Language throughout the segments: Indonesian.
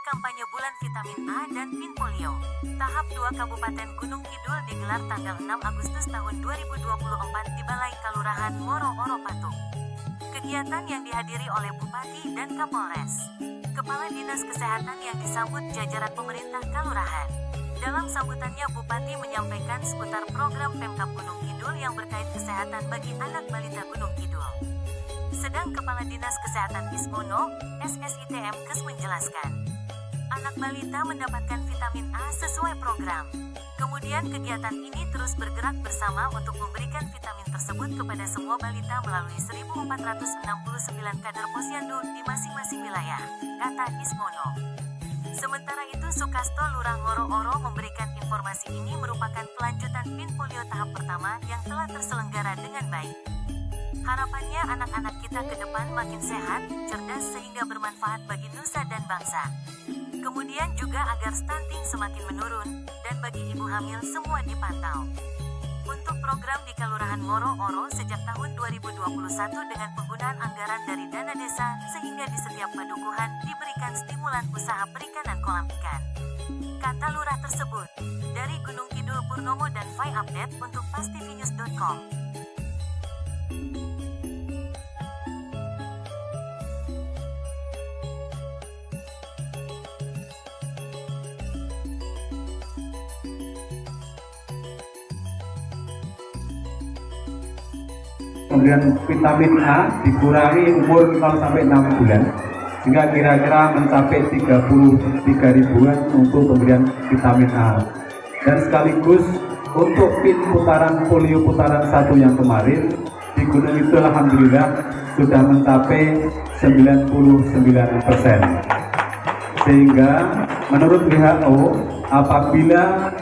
kampanye bulan vitamin A dan PIN polio. Tahap 2 Kabupaten Gunung Kidul digelar tanggal 6 Agustus tahun 2024 di Balai Kalurahan Ngoro-Ngoro Patung. Kegiatan yang dihadiri oleh Bupati dan Kapolres, Kepala Dinas Kesehatan yang disambut jajaran pemerintah Kalurahan. Dalam sambutannya Bupati menyampaikan seputar program Pemkab Gunung Kidul yang berkait kesehatan bagi anak balita Gunung Kidul. Sedang Kepala Dinas Kesehatan Ismono, SSITM-Kes menjelaskan, anak balita mendapatkan vitamin A sesuai program. Kemudian kegiatan ini terus bergerak bersama untuk memberikan vitamin tersebut kepada semua balita melalui 1469 kader posyandu di masing-masing wilayah, kata Ismono. Sementara itu Sukasto Lurah Ngoro-Ngoro memberikan informasi ini merupakan kelanjutan PIN polio tahap pertama yang telah terselenggara dengan baik. Harapannya anak-anak kita ke depan makin sehat, cerdas sehingga bermanfaat bagi nusa dan bangsa. Kemudian juga agar stunting semakin menurun, dan bagi ibu hamil semua dipantau. Untuk program di Kalurahan Ngoro-Ngoro sejak tahun 2021 dengan penggunaan anggaran dari dana desa, sehingga di setiap padukuhan diberikan stimulan usaha perikanan kolam ikan. Kata lurah tersebut. Dari Gunung Kidul Purnomo dan Fai Update untuk pastivinews.com. Kemudian vitamin A dikurangi umur 0 sampai 6 bulan sehingga kira-kira mencapai 33 ribuan untuk pemberian vitamin A. Dan sekaligus untuk PIN putaran polio putaran 1 yang kemarin di Gunung itu alhamdulillah sudah mencapai 99%. Sehingga menurut WHO apabila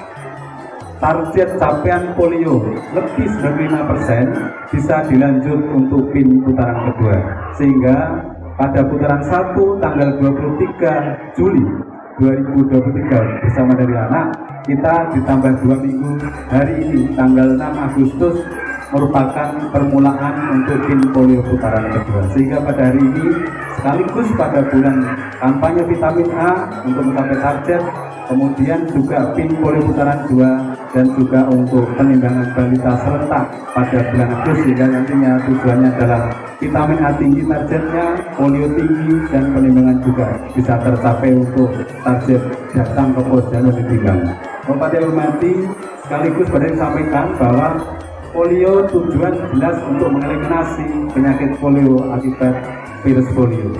target capaian polio lebih 95% bisa dilanjut untuk PIN putaran kedua, sehingga pada putaran 1 tanggal 23 Juli 2023 bersama dari anak kita ditambah 2 minggu hari ini tanggal 6 Agustus merupakan permulaan untuk PIN polio putaran kedua, sehingga pada hari ini sekaligus pada bulan kampanye vitamin A untuk mencapai target, kemudian juga PIN polio putaran 2 dan juga untuk penimbangan balita serentak pada bulan Agustus, sehingga nantinya tujuannya adalah vitamin A tinggi targetnya, polio tinggi, dan penimbangan juga bisa tercapai untuk target datang ke posyandu ditimbang. Bapak yang hormati, sekaligus pada disampaikan bahwa polio tujuan jelas untuk mengeliminasi penyakit polio akibat virus polio.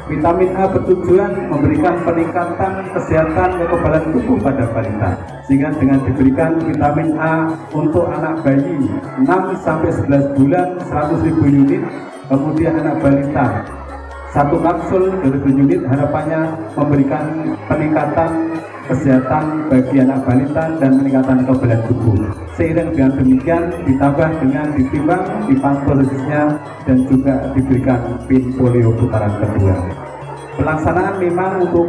Vitamin A bertujuan memberikan peningkatan kesehatan kekebalan tubuh pada balita, sehingga dengan diberikan vitamin A untuk anak bayi 6-11 bulan 100.000 unit, kemudian anak balita 1 kapsul 2.000 unit, harapannya memberikan peningkatan kesehatan bagi anak balita dan peningkatan kekebalan tubuh. Seiring dengan demikian ditambah dengan ditimbang, dipantau dosisnya, dan juga diberikan PIN polio putaran kedua. Pelaksanaan memang untuk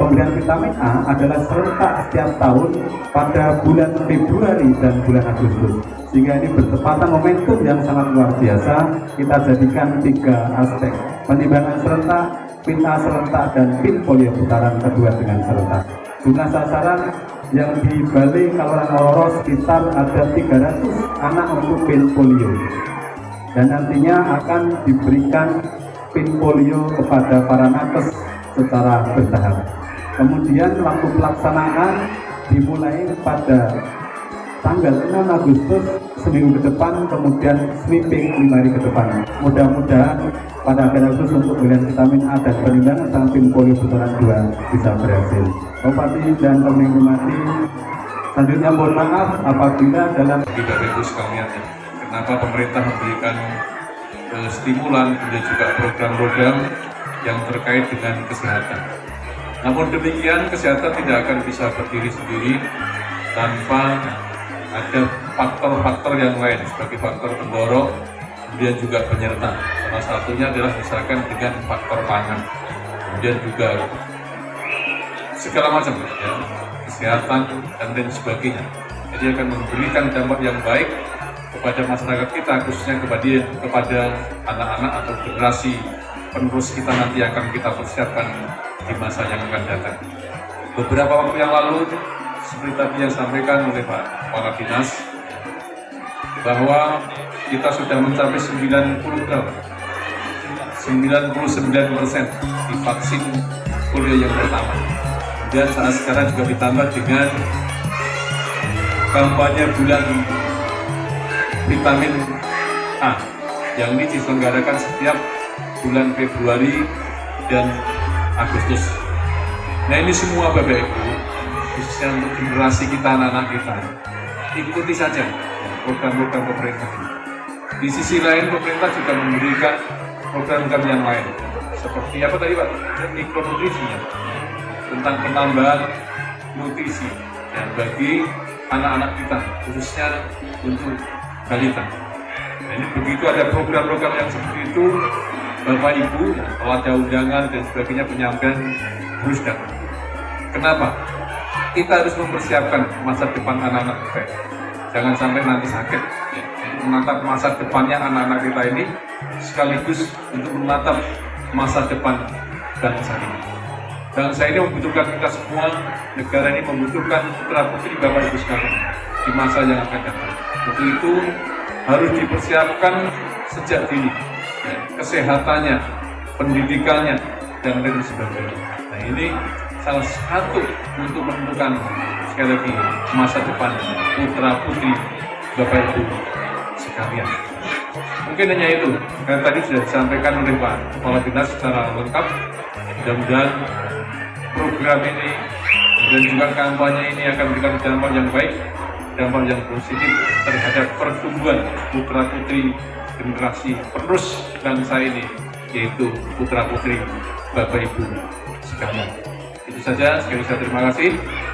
pemberian vitamin A adalah serentak setiap tahun pada bulan Februari dan bulan Agustus, sehingga ini bertepatan momentum yang sangat luar biasa. Kita jadikan 3 aspek: penimbangan serentak, PIN A serentak, dan PIN polio putaran kedua dengan serentak. Jumlah sasaran yang di Balai Kalurahan Ngoro sekitar ada 300 anak untuk PIN polio, dan nantinya akan diberikan PIN polio kepada para nakes secara bertahap. Kemudian waktu pelaksanaan dimulai pada tanggal 6 Agustus seminggu ke depan, kemudian sweeping 5 hari ke depan. Mudah-mudahan pada akhir Agustus untuk pemberian vitamin A dan penimbangan tentang PIN polio putaran 2 bisa berhasil. Bupati dan hormati, selanjutnya mohon maaf apabila dalam tidak bagus sekalian, kenapa pemerintah memberikan stimulan dan juga program-program yang terkait dengan kesehatan. Namun demikian, kesehatan tidak akan bisa berdiri sendiri tanpa ada faktor-faktor yang lain sebagai faktor pendorong, kemudian juga penyerta. Salah satunya adalah misalkan dengan faktor pangan, kemudian juga segala macam ya, kesehatan dan lain sebagainya. Jadi akan memberikan dampak yang baik kepada masyarakat kita, khususnya kepada anak-anak atau generasi penerus kita nanti akan kita persiapkan di masa yang akan datang. Beberapa waktu yang lalu, seperti tadi yang disampaikan oleh Pak Kepala Dinas, bahwa kita sudah mencapai 99% divaksin polio yang pertama. Dan saat sekarang juga ditambah dengan kampanye bulan vitamin A yang ini diselenggarakan setiap bulan Februari dan Agustus. Nah ini semua Bapak Ibu, khususnya untuk generasi kita, anak-anak kita, ikuti saja program-program pemerintah ini. Di sisi lain pemerintah juga memberikan program-program yang lain, seperti apa tadi Pak? Mikronutrisinya, tentang penambahan nutrisi ya, bagi anak-anak kita, khususnya untuk balita. Nah, ini begitu ada program-program yang seperti itu, Bapak Ibu, kalau ada undangan dan sebagainya penyampaian harus datang. Kenapa? Kita harus mempersiapkan masa depan anak-anak kita. Jangan sampai nanti sakit. Ya. Untuk menatap masa depannya anak-anak kita ini, sekaligus untuk menatap masa depan bangsa ini. Bangsa ini membutuhkan kita semua, negara ini membutuhkan putra putri Bapak Ibu sekalian di masa yang akan datang. Untuk itu harus dipersiapkan sejak dini, ya, kesehatannya, pendidikannya, dan lain sebagainya. Nah ini salah satu untuk menentukan sekali lagi masa depan putra putri Bapak Ibu sekalian. Mungkin hanya itu, karena tadi sudah disampaikan oleh Pak Kepala Dinas secara lengkap. Mudah-mudahan program ini dan juga kampanye ini akan memberikan dampak yang baik, dampak yang positif terhadap pertumbuhan putra putri generasi penerus bangsa ini, yaitu putra putri Bapak Ibu sekalian. Itu saja, sekali lagi terima kasih.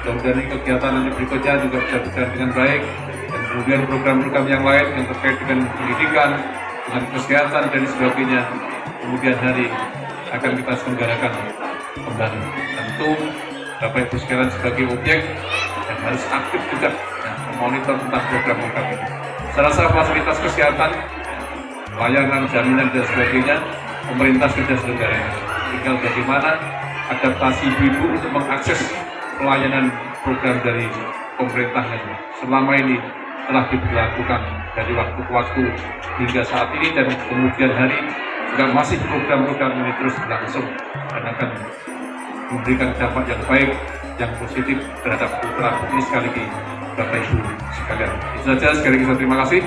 Mudah-mudahan kegiatan nanti berikutnya juga bisa berjalan dengan baik, dan kemudian program-program yang lain yang terkait dengan pendidikan, dengan kesehatan dan sebagainya kemudian hari akan kita selenggarakan kembali. Tentu Bapak Ibu sekalian sebagai objek dan harus aktif juga memonitor tentang program-program ini. Saya rasa fasilitas kesehatan, layanan, jaminan dan sebagainya pemerintah sudah selenggarakan. Tinggal bagaimana adaptasi ibu untuk mengakses pelayanan program dari pemerintah yang selama ini telah diberlakukan dari waktu ke waktu hingga saat ini, dan kemudian hari juga masih program-program ini terus berlangsung dan akan memberikan dampak yang baik, yang positif terhadap putra putri sekali lagi Bapak Ibu sekalian. Itu saja, sekali lagi terima kasih.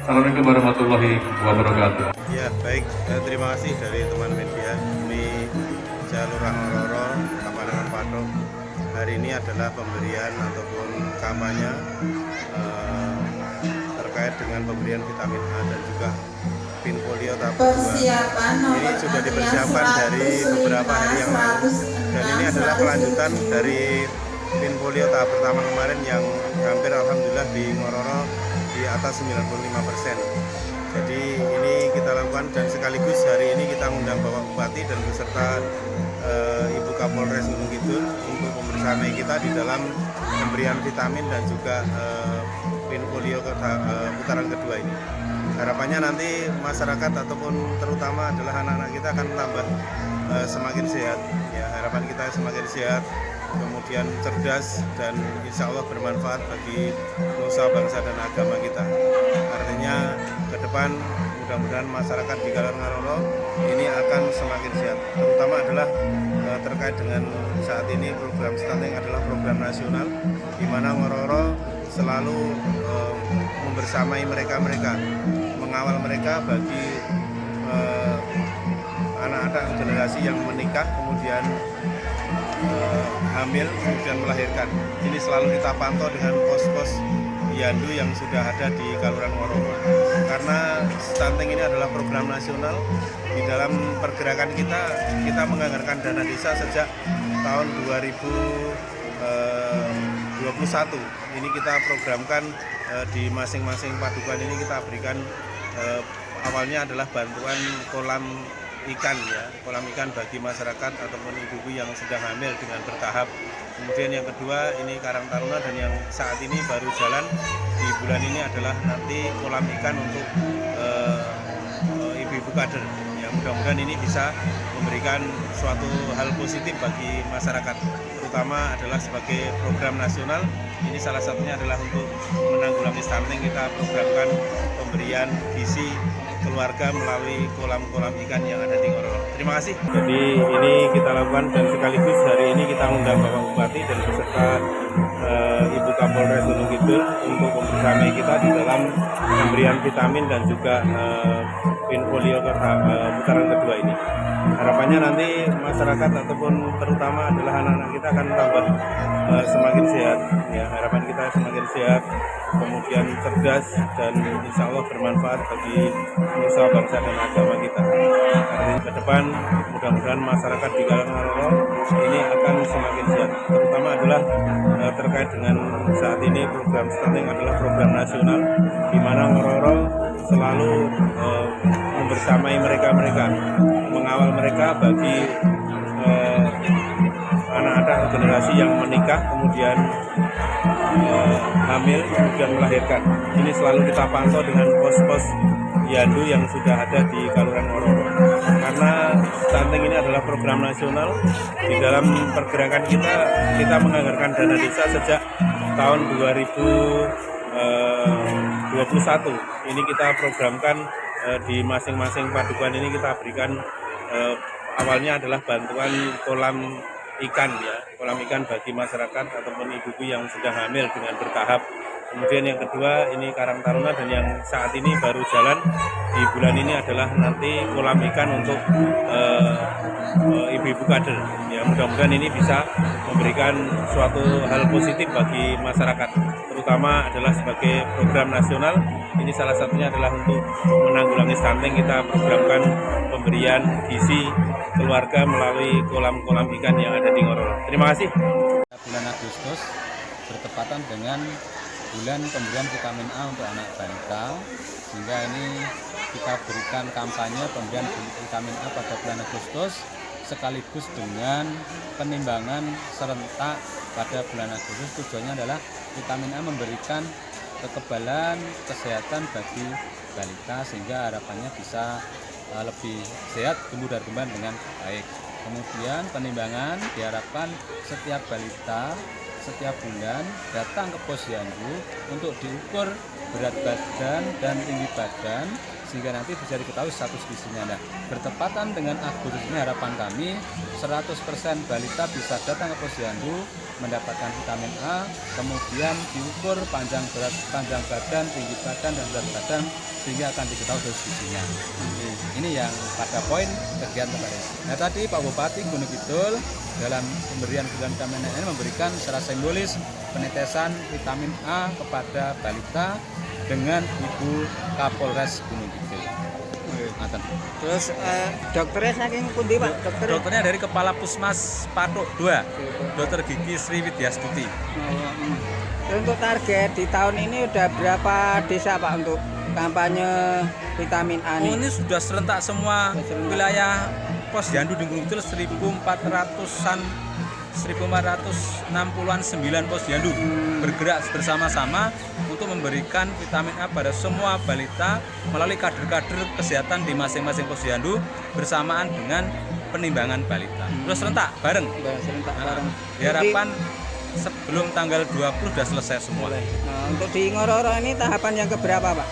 Assalamualaikum warahmatullahi wabarakatuh. Ya baik, terima kasih dari teman media. Ini Jalurah Ngororo, Kapanewon Patok. Hari ini adalah pemberian ataupun kampanye terkait dengan pemberian vitamin A dan juga pin polio tahap 2. Ini sudah dipersiapkan dari beberapa hari yang lalu, dan ini adalah kelanjutan dari pin polio tahap pertama kemarin yang hampir alhamdulillah di Ngororo di atas 95%. Jadi ini kita lakukan, dan sekaligus hari ini kita mengundang Bapak Bupati dan beserta Ibu Kapolres Gunung Kidul untuk membersamai kita di dalam pemberian vitamin dan juga pin polio putaran kedua ini. Harapannya nanti masyarakat ataupun terutama adalah anak-anak kita akan tambah semakin sehat. Ya, harapan kita semakin sehat, kemudian cerdas, dan insya Allah bermanfaat bagi nusa bangsa dan agama kita. Artinya ke depan mudah-mudahan masyarakat di Ngororo ini akan semakin sehat. Terutama adalah terkait dengan saat ini program stunting adalah program nasional, di mana Ngororo selalu membersamai mereka-mereka, mengawal mereka bagi anak-anak generasi yang menikah kemudian hamil kemudian melahirkan. Ini selalu kita pantau dengan pos-pos Yandu yang sudah ada di Kaluran Ngororo. Karena stunting ini adalah program nasional, di dalam pergerakan kita menganggarkan dana desa sejak tahun 2021. Ini kita programkan di masing-masing padukan ini kita berikan awalnya adalah bantuan kolam ikan, ya, kolam ikan bagi masyarakat ataupun ibu-ibu yang sedang hamil dengan bertahap. Kemudian yang kedua ini Karang Taruna, dan yang saat ini baru jalan di bulan ini adalah nanti kolam ikan untuk ibu-ibu kader yang mudah-mudahan ini bisa memberikan suatu hal positif bagi masyarakat, terutama adalah sebagai program nasional. Ini salah satunya adalah untuk menanggulangi stunting. Kita programkan pemberian gizi keluarga melalui kolam-kolam ikan yang ada di Ngororol. Terima kasih. Jadi ini kita lakukan dan sekaligus hari ini kita undang Bapak Bupati dan beserta Ibu Kapolres Gunung Kidul untuk membersamai kita di dalam pemberian vitamin dan juga pinfolio putaran kedua ini. Harapannya nanti masyarakat ataupun terutama adalah anak-anak kita akan tambah semakin sehat. Ya, harapan kita semakin sehat, kemudian cerdas dan insya Allah bermanfaat bagi nusa bangsa dan agama kita. Karena ke depan mudah-mudahan masyarakat di Ngororol ini akan semakin sehat. Terutama adalah terkait dengan saat ini program stunting adalah program nasional di mana Ngororol selalu membersamai mereka, mengawal mereka bagi anak-anak generasi yang menikah kemudian hamil kemudian melahirkan. Ini selalu kita pantau dengan pos-pos Yandu yang sudah ada di Kelurahan Ngororol. Karena stunting ini adalah program nasional, di dalam pergerakan kita menganggarkan dana desa sejak tahun 2021. Ini kita programkan di masing-masing padukan ini kita berikan awalnya adalah bantuan kolam ikan, ya, kolam ikan bagi masyarakat ataupun ibu-ibu yang sudah hamil dengan bertahap. Kemudian yang kedua ini Karang Taruna, dan yang saat ini baru jalan di bulan ini adalah nanti kolam ikan untuk ibu-ibu kader. Ya, mudah-mudahan ini bisa memberikan suatu hal positif bagi masyarakat, terutama adalah sebagai program nasional. Ini salah satunya adalah untuk menanggulangi stunting. Kita programkan pemberian gizi keluarga melalui kolam-kolam ikan yang ada di Ngororol. Terima kasih. Bulan Agustus bertepatan dengan bulan pemberian vitamin A untuk anak balita, sehingga ini kita berikan kampanye pemberian vitamin A pada bulan Agustus sekaligus dengan penimbangan serentak pada bulan Agustus. Tujuannya adalah vitamin A memberikan kekebalan kesehatan bagi balita sehingga harapannya bisa lebih sehat, tumbuh dan kembang dengan baik. Kemudian penimbangan diharapkan setiap balita setiap bulan datang ke posyandu untuk diukur berat badan dan tinggi badan sehingga nanti bisa diketahui status gizinya. Nah, bertepatan dengan Agustus ini harapan kami 100% balita bisa datang ke posyandu mendapatkan vitamin A, kemudian diukur panjang badan, tinggi badan dan berat badan sehingga akan diketahui dosis gizinya. Ini yang pada poin kegiatan kemarin. Nah, tadi Pak Bupati Gunung Kidul dalam pemberian vitamin A ini memberikan secara simbolis penetesan vitamin A kepada balita dengan Ibu Kapolres Gunung Kidul. Terus dokternya saking pundi Pak? Dokternya dari Kepala Pusmas Patok 2, Dr. Gigi Sri Widyastuti. Untuk target di tahun ini udah berapa desa Pak untuk kampanye vitamin A ini? Oh, ini sudah serentak semua wilayah posyandu di Gunung Kidul 1460-an 9 posyandu bergerak bersama-sama untuk memberikan vitamin A pada semua balita melalui kader-kader kesehatan di masing-masing posyandu bersamaan dengan penimbangan balita. Terus serentak bareng. Diharapkan sebelum tanggal 20 sudah selesai semua. Nah, untuk di Ngororol ini tahapan yang keberapa Pak?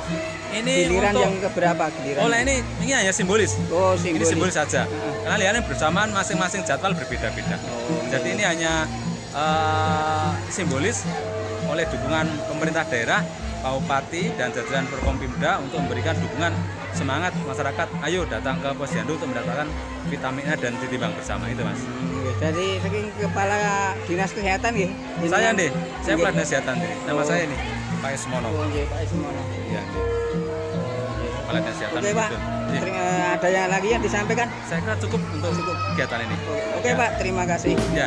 Ini giliran untuk, yang keberapa giliran? Oleh ini hanya simbolis. Oh, simbolis. Ini simbolis saja. Karena lihatnya bersamaan masing-masing jadwal berbeda-beda. Jadi ini hanya simbolis oleh dukungan pemerintah daerah, Pak Bupati dan jajaran Forkompimda untuk memberikan dukungan semangat masyarakat. Ayo datang ke posyandu untuk mendapatkan vitamin A dan ditimbang bersama itu, Mas. Jadi saking kepala dinas kesehatan ya? Saya nih, saya kepala dinas kesehatan nih. Nama saya ini Pak Ismono. Oh, Pak Ismono. Iya, kepala dinas kesehatan. Oke Pak, ada yang lagi yang disampaikan? Saya kira cukup untuk kegiatan ini. Oke ya. Pak, terima kasih. Ya.